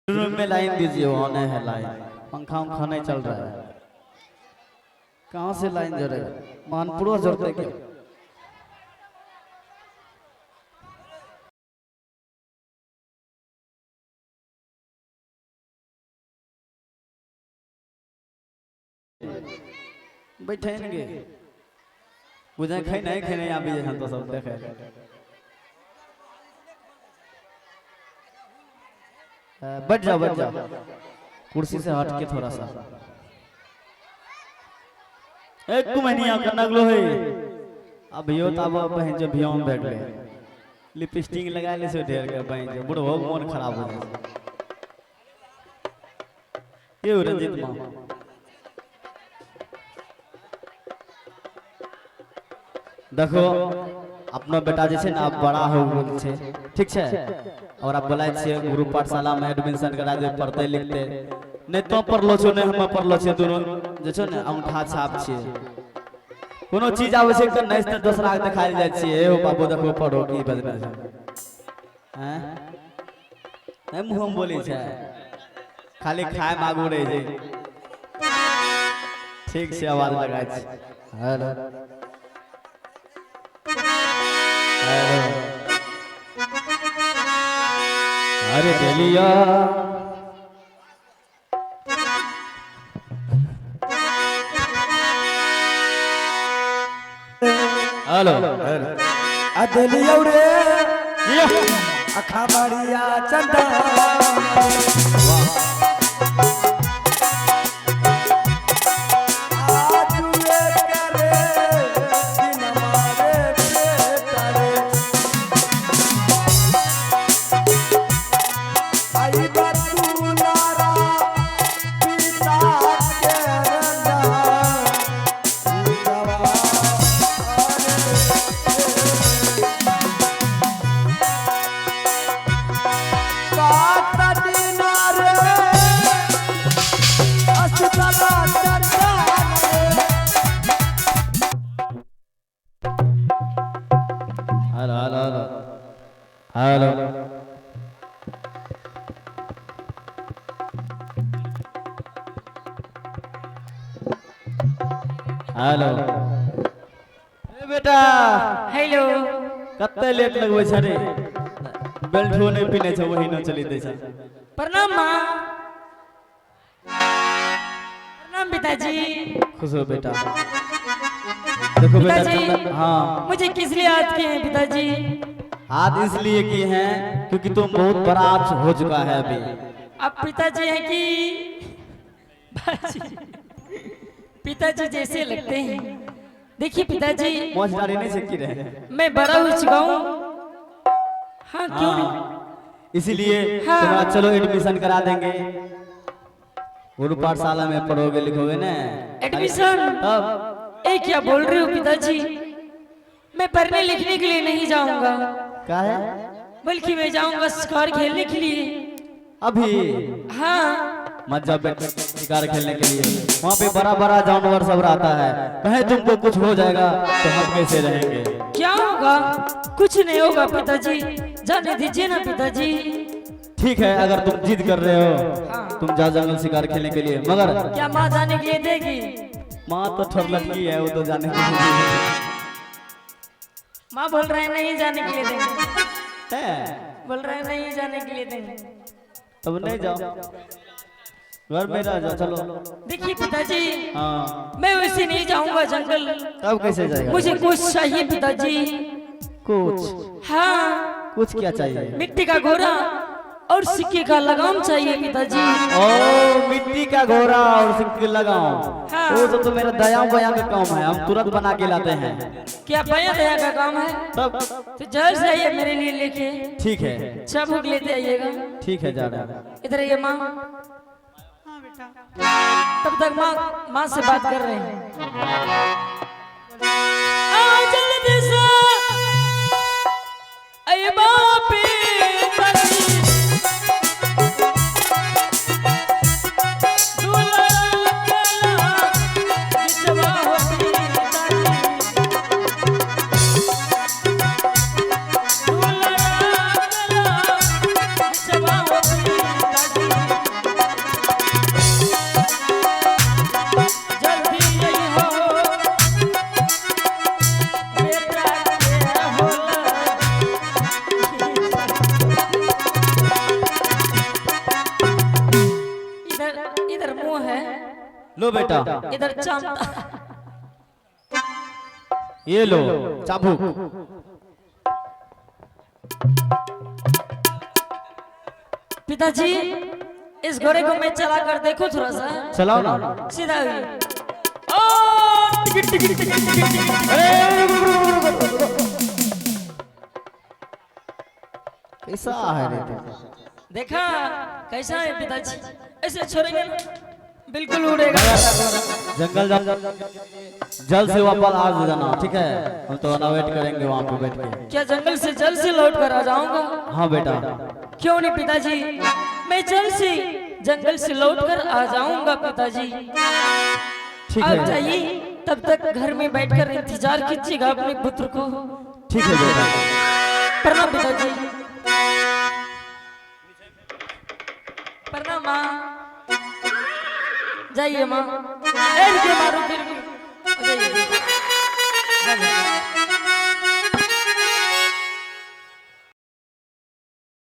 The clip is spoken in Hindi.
रूम में लाइन दीजिए, ऑन है लाइन, पंखा उंखा नहीं चल रहा है। कहाँ से लाइन जोड़ेगा? मानपुर जोड़ते क्या? बैठेंगे बुझे खाई नहीं खाई नहीं अभी हम तो सब देखे। बैठ जाओ कुर्सी से हट के थोड़ा सा। एक महीना का नगलो है अभी हो तब बहन जो भियोन बैठ गए लिपस्टिक लगा ले से ढेर के बहन जो बुढ़ो मन खराब हो जाए। ये रंजित मां देखो अपना बेटा जैसे ना आप बड़ा हो गए छे, ठीक है, और आप बोलाय छे गुरु पाठशाला में एडमिशन करा दे, पढ़ते लिखते नहीं तो पढ़लो छो नहीं हम पढ़लो छे, दोनों जे छो ने अंगूठा छाप छे। कोनो चीज आवे छे त नहीं त दूसरा के दिखाई जाय छे, ए ओ बाबू देखो पढ़ो की बजना है हैं नहीं मुंह हम बोली छे खाली खाए मागू रहे जे। ठीक से आवाज लगाय छे हेलो अरे डेलिया हेलो अदलिया रे अखाबड़िया चंदा हेलो हेलो बेटा हेलो कत्ते लेट लगबै छ रे? बेल्टो नहीं पिने छ वही न चली दै छ। प्रणाम माँ। प्रणाम पिताजी। खुश हो बेटा। देखो बेटा पिताजी हाँ मुझे किस लिए याद किए हैं पिताजी? हाथ इसलिए किए हैं क्योंकि तुम बहुत बड़ा हो चुका है अभी। अब पिताजी हैं कि बाजी? पिताजी जैसे लगते हैं। देखिए पिताजी मोचदारी नहीं से की रहे मैं बड़ा हो चुका हूँ। हाँ क्यों नहीं? इसीलिए हाँ। तुम्हारा चलो एडमिशन करा देंगे, गुरु पाठशाला में पढ़ोगे लिखोगे ना। एडमिशन? तब ए क्या बोल रहे हो पिताजी? मैं पढ़ने लिखने के लिए नहीं जाऊंगा, क्या है? बल्कि मैं जाऊंगा शिकार खेलने के लिए। अभी हाँ मत जाओ बेटा शिकार खेलने के लिए, वहाँ पे बड़ा बड़ा जानवर सब रहता है, कहीं तुमको कुछ हो जाएगा तो हम कैसे रहेंगे? क्या होगा? कुछ नहीं होगा पिताजी, जाने दीजिए ना पिताजी। ठीक है अगर तुम जिद कर रहे हो हाँ। तुम जाओ जंगल शिकार खेलने के लिए, मगर क्या माँ जाने के लिए देगी? माँ तो ठर लड़की है वो तो जाने के लिए माँ बोल रहे हैं नहीं जाने के लिए देंगे, है। बोल रहे हैं नहीं जाने के लिए देंगे। तब नहीं जाओ, घर में रह जाओ। चलो देखिए पिताजी हाँ मैं वैसे नहीं जाऊंगा जंगल, तब कैसे जाएगा? मुझे कुछ चाहिए पिताजी। कुछ हाँ कुछ क्या चाहिए? मिट्टी का घोड़ा और सिक्के का लगाम चाहिए पिताजी। ओ मिट्टी का घोड़ा और सिक्के लगाओ। हाँ। वो तो मेरा दया बया का काम है, हम तुरंत बना के लाते हैं। क्या बया दया का काम है? तब तो जल्द से आइए मेरे लिए लेके, ठीक है चाबुक लेते आइएगा। ठीक है जा रहे हैं। इधर ये माँ। तब तक माँ से बात कर रहे हैं। आ जल्दी से अये बापी लो बेटा, इधर चांद ये लो चाबुक। पिताजी इस घोड़े को मैं चला कर देखो थोड़ा सा। चलाओ ना। सीधा हुई। कैसा है रे तू? देखा कैसा है पिताजी? ऐसे छोड़ेंगे ना, बिल्कुल उड़ेगा। जंगल जल से वापस आ जाना, ठीक है? हम तो ना वेट करेंगे वहाँ पे बैठ के। क्या जंगल से जल से लौट कर आ जाऊंगा? हाँ बेटा। क्यों नहीं पिताजी, मैं जंगल से लौट कर आ जाऊंगा पिताजी। ठीक आप है, जाइए, तब तक घर में बैठकर इंतजार कीजिएगा अपने पुत्र को। ठीक है बेटा। प्रणाम पिताजी। प्रणाम माँ। जाइए माँ। मारो फिर